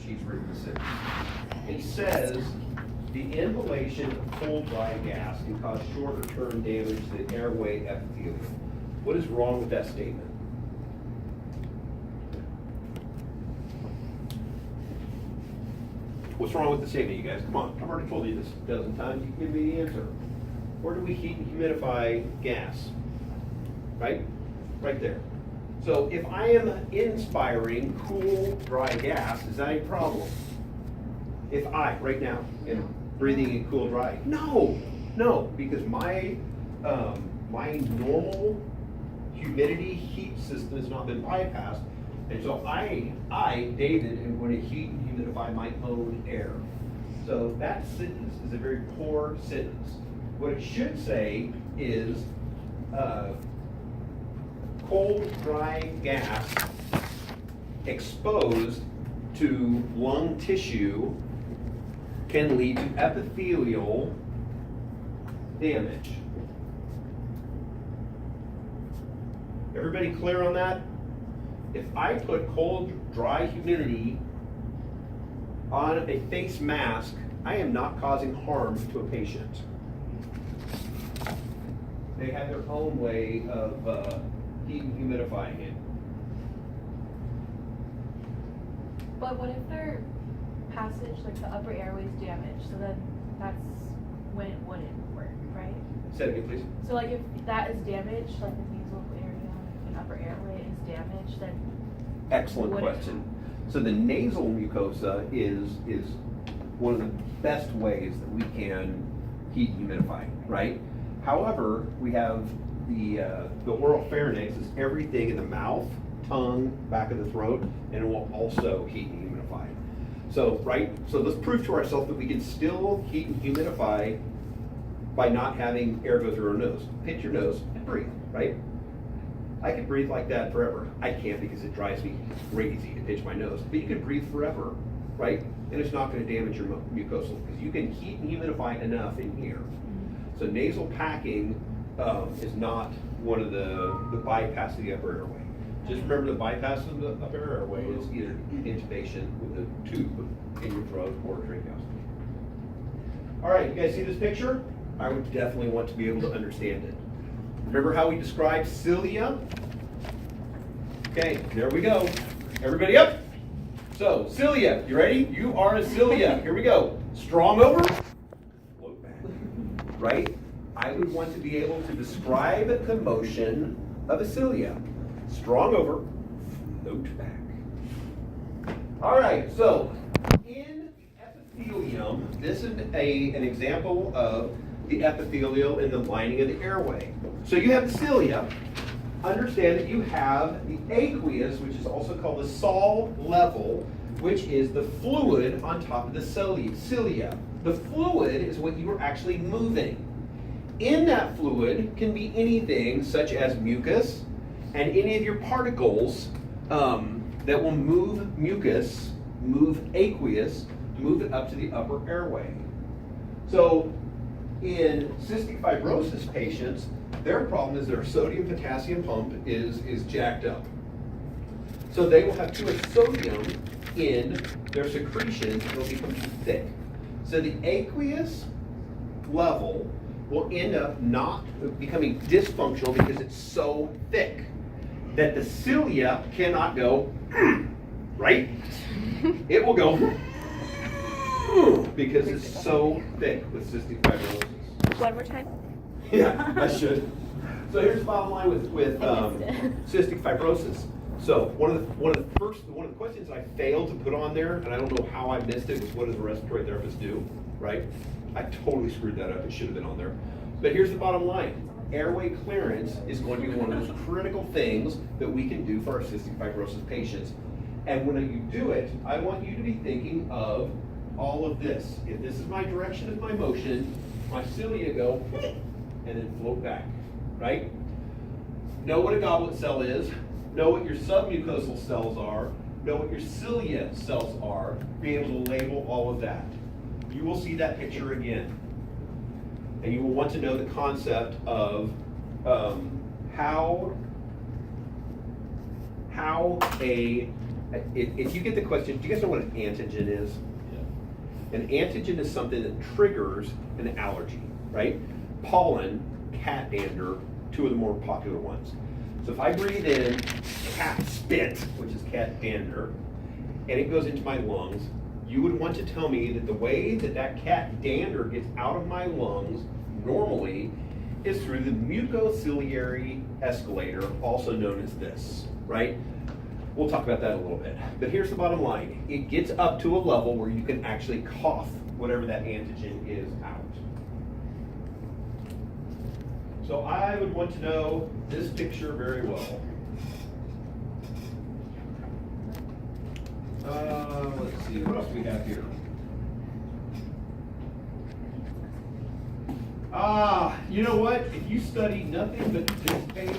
he's written the sentence. He says, the inhalation of cold, dry gas can cause shorter-term damage to the airway epithelium. What is wrong with that statement? What's wrong with the statement, you guys? Come on, I've already told you this a dozen times. You can give me the answer. Where do we heat and humidify gas? Right? Right there. So if I am inspiring cool, dry gas, is that a problem? If I, right now, am breathing in cool, dry? No, no, because my normal humidity heat system has not been bypassed. And so I, David, am going to heat and humidify my own air. So that sentence is a very poor sentence. What it should say is cold, dry gas exposed to lung tissue can lead to epithelial damage. Everybody clear on that? If I put cold, dry humidity on a face mask, I am not causing harm to a patient. They have their own way of heating and humidifying it. But what if their passage, like the upper airway, is damaged? So then that's when it wouldn't work, right? Say it again, please. So like if that is damaged, like the nasal area and upper airway is damaged, then Excellent question. So the nasal mucosa is one of the best ways that we can heat and humidify, right? However, we have the oral pharynx is everything in the mouth, tongue, back of the throat, and it will also heat and humidify. So, right? So let's prove to ourselves that we can still heat and humidify by not having air go through our nose. Pinch your nose and breathe, right? I can breathe like that forever. I can't because it drives me crazy to pinch my nose. But you can breathe forever, right? And it's not going to damage your mucosal because you can heat and humidify enough in here. So nasal packing is not one of the bypass of the upper airway. Just remember the bypass of the upper airway is either intubation with a tube in your throat or tracheostomy. All right, you guys see this picture? I would definitely want to be able to understand it. Remember how we described cilia? Okay, there we go. Everybody up? So, cilia, you ready? You are a cilia. Here we go. Strong over, float back. Right? I would want to be able to describe the motion of a cilia. Strong over, float back. All right, so in the epithelium, this is an example of the epithelial in the lining of the airway. So you have the cilia. Understand that you have the aqueous, which is also called the sol level, which is the fluid on top of the cilia. The fluid is what you are actually moving. In that fluid can be anything such as mucus and any of your particles that will move mucus, move aqueous, move it up to the upper airway. So in cystic fibrosis patients, their problem is their sodium-potassium pump is jacked up. So they will have too much sodium in their secretions and they'll become too thick. So the aqueous level will end up not becoming dysfunctional because it's so thick that the cilia cannot go, right? It will go because it's so thick with cystic fibrosis. one more time. Yeah, I should. So here's the bottom line with cystic fibrosis. So one of the questions I failed to put on there, and I don't know how I missed it, was what does a respiratory therapist do, right? I totally screwed that up. It should have been on there. But here's the bottom line. Airway clearance is going to be one of those critical things that we can do for our cystic fibrosis patients. And when you do it, I want you to be thinking of all of this. If this is my direction of my motion, my cilia go and then float back, right? Know what a goblet cell is, know what your submucosal cells are, know what your cilia cells are, be able to label all of that. You will see that picture again. And you will want to know the concept of how a If you get the question, do you guys know what an antigen is? Yeah. An antigen is something that triggers an allergy, right? Pollen, cat dander, two of the more popular ones. So if I breathe in cat spit, which is cat dander, and it goes into my lungs, you would want to tell me that the way that that cat dander gets out of my lungs normally is through the mucociliary escalator, also known as this, right? We'll talk about that a little bit. But here's the bottom line. It gets up to a level where you can actually cough whatever that antigen is out. So I would want to know this picture very well. Let's see, what else do we have here? You know what? If you study nothing but this page,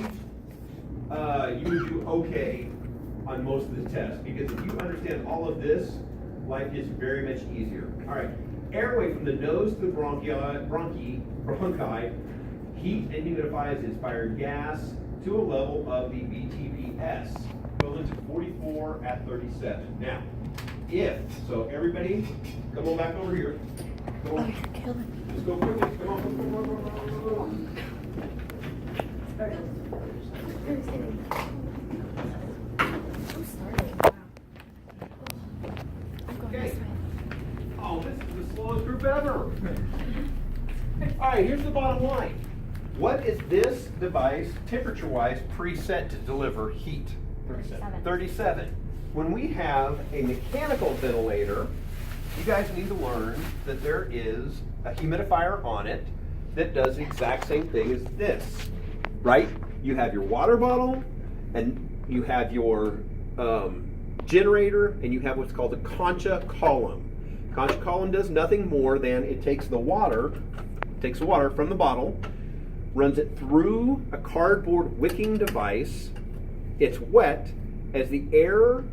you would do okay on most of the tests, because if you understand all of this, life is very much easier. All right, airway from the nose to the bronchi, heat and humidifies inspired gas to a level of the BTPS, equivalent to 44 at 37. Now, so everybody, come on back over here. Come on. you're killing me. Let's go quickly. Come on. I'm starting. Wow. I'm going Okay. this way. Oh, this is the slowest group ever. All right, here's the bottom line. What is this device, temperature-wise, preset to deliver heat? 37. 37. When we have a mechanical ventilator, you guys need to learn that there is a humidifier on it that does the exact same thing as this, right? You have your water bottle, and you have your generator, and you have what's called a concha column. Concha column does nothing more than it takes the water from the bottle, runs it through a cardboard wicking device. It's wet. As the air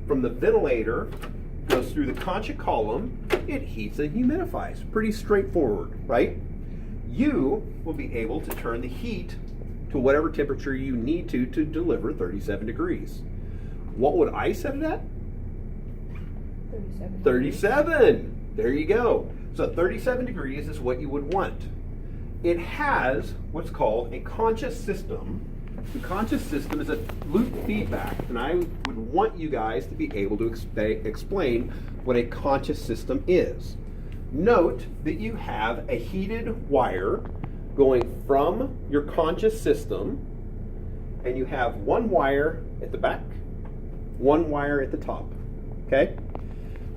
from the ventilator goes through the concha column, it heats and humidifies. Pretty straightforward, right? You will be able to turn the heat to whatever temperature you need to deliver 37 degrees. What would I set it at? 37. 37. There you go. So 37 degrees is what you would want. It has what's called a concha system. The concha system is a loop feedback, and I would want you guys to be able to explain what a concha system is. Note that you have a heated wire going from your concha system, and you have one wire at the back, one wire at the top. Okay?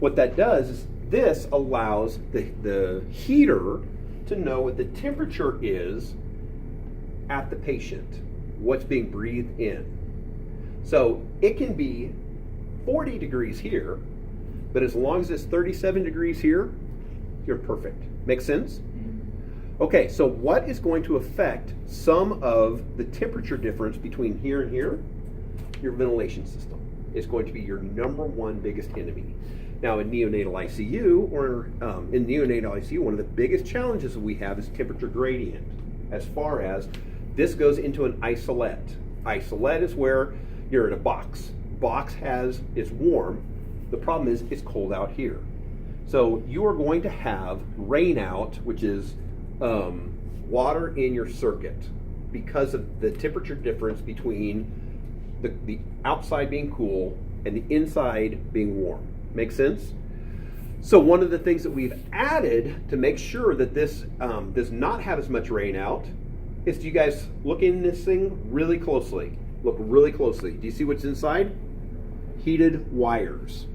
What that does is this allows the heater to know what the temperature is at the patient, what's being breathed in. So it can be 40 degrees here, but as long as it's 37 degrees here, you're perfect. Make sense? Okay, so what is going to affect some of the temperature difference between here and here? Your ventilation system is going to be your number one biggest enemy. Now in neonatal ICU, one of the biggest challenges that we have is temperature gradient. As far as this goes into an isolette. Isolette is where you're in a box. Box is warm. The problem is it's cold out here. So you are going to have rain out, which is water in your circuit, because of the temperature difference between the outside being cool and the inside being warm. Make sense? So one of the things that we've added to make sure that this does not have as much rain out is, do you guys look in this thing really closely? Look really closely. Do you see what's inside? Heated wires.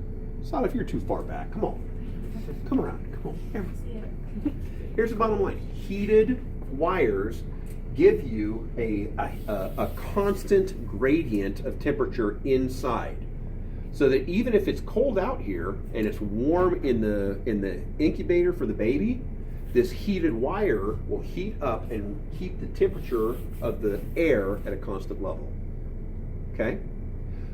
It's not if you're too far back. Come on. Come around. Come on. Here's the bottom line. Heated wires give you a constant gradient of temperature inside. So that even if it's cold out here and it's warm in the incubator for the baby, this heated wire will heat up and keep the temperature of the air at a constant level. Okay?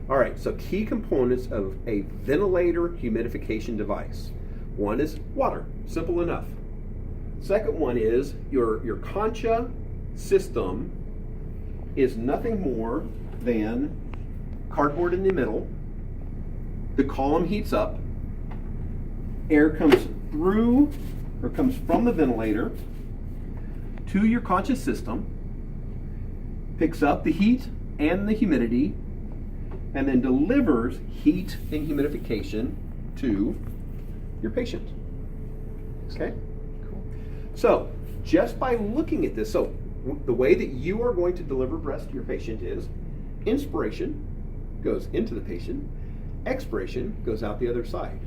All right, so key components of a ventilator humidification device. One is water, simple enough. Second one is your concha system is nothing more than cardboard in the middle, the column heats up, air comes through or comes from the ventilator to your conscious system, picks up the heat and the humidity, and then delivers heat and humidification to your patient. Okay? Cool. So, just by looking at this, so the way that you are going to deliver breath to your patient is inspiration goes into the patient, expiration goes out the other side.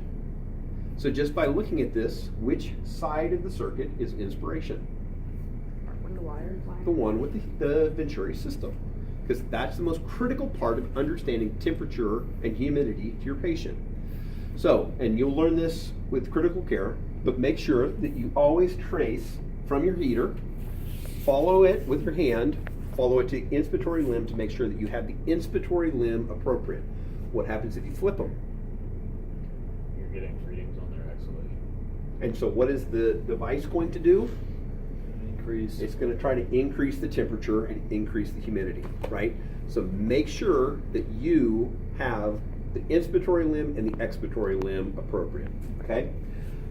So just by looking at this, which side of the circuit is inspiration? The wire. The one with the Venturi system. Because that's the most critical part of understanding temperature and humidity to your patient. So, and you'll learn this with critical care, but make sure that you always trace from your heater, follow it with your hand, follow it to inspiratory limb to make sure that you have the inspiratory limb appropriate. What happens if you flip them? You're getting readings on their exhalation. And so what is the device going to do? Increase. It's going to try to increase the temperature and increase the humidity, right? So make sure that you have the inspiratory limb and the expiratory limb appropriate, okay?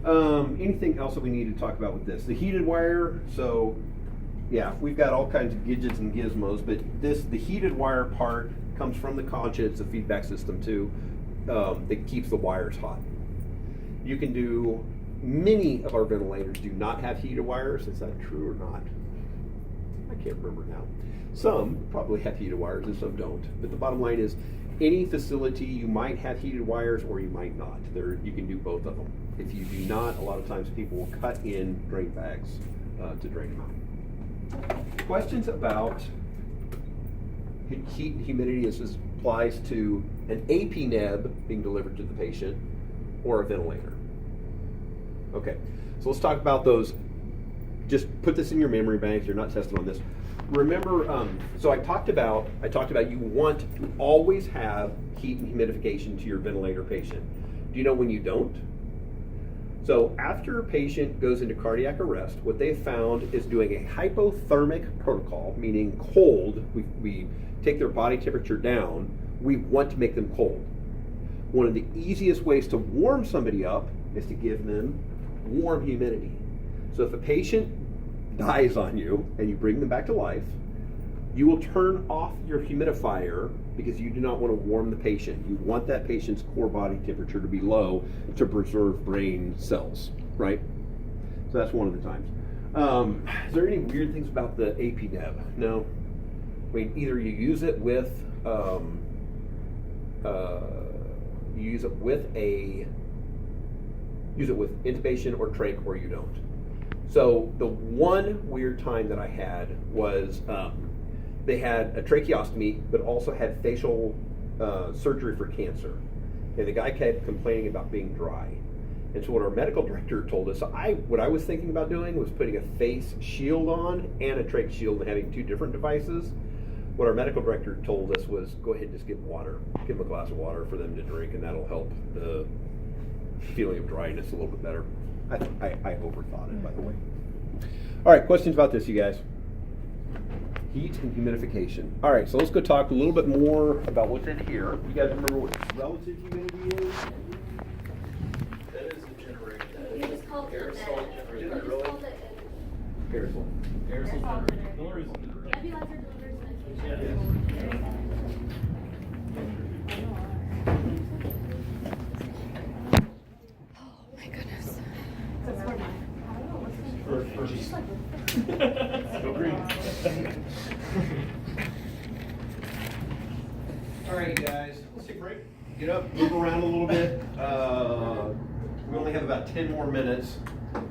Anything else that we need to talk about with this? The heated wire, so yeah, we've got all kinds of gadgets and gizmos, but the heated wire part comes from the concha. It's a feedback system too that keeps the wires hot. You can do, many of our ventilators do not have heated wires. Is that true or not? I can't remember now. Some probably have heated wires and some don't. But the bottom line is, any facility you might have heated wires or you might not. You can do both of them. If you do not, a lot of times people will cut in drain bags to drain them out. Questions about heat and humidity as this applies to an AP neb being delivered to the patient or a ventilator? Okay, so let's talk about those. Just put this in your memory banks. You're not testing on this. Remember, so I talked about you want to always have heat and humidification to your ventilator patient. Do you know when you don't? So after a patient goes into cardiac arrest, what they found is doing a hypothermic protocol, meaning cold. We take their body temperature down. We want to make them cold. One of the easiest ways to warm somebody up is to give them warm humidity. So if a patient dies on you and you bring them back to life, you will turn off your humidifier because you do not want to warm the patient. You want that patient's core body temperature to be low to preserve brain cells, right? So that's one of the times. Is there any weird things about the AP neb? No. I mean, either you use it with intubation or trach, or you don't. So the one weird time that I had was they had a tracheostomy, but also had facial surgery for cancer. And the guy kept complaining about being dry. And so what our medical director told us, what I was thinking about doing was putting a face shield on and a trach shield and having two different devices. What our medical director told us was, go ahead and just give them water. Give them a glass of water for them to drink, and that'll help the feeling of dryness a little bit better. I overthought it, by the way. All right, questions about this, you guys? Heat and humidification. All right, so let's go talk a little bit more about what's in here. You guys remember what relative humidity is? That is a generator. We just called it Aerosol that. generator. We just Really? called it Aerosol. Aerosol Aerosol generator. The only reason nebulizer delivers Yeah. medication. Go green. All right, you guys, let's take a break. Get up, move around a little bit. We only have about 10 more minutes.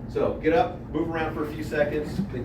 So get up, move around for a few seconds. Think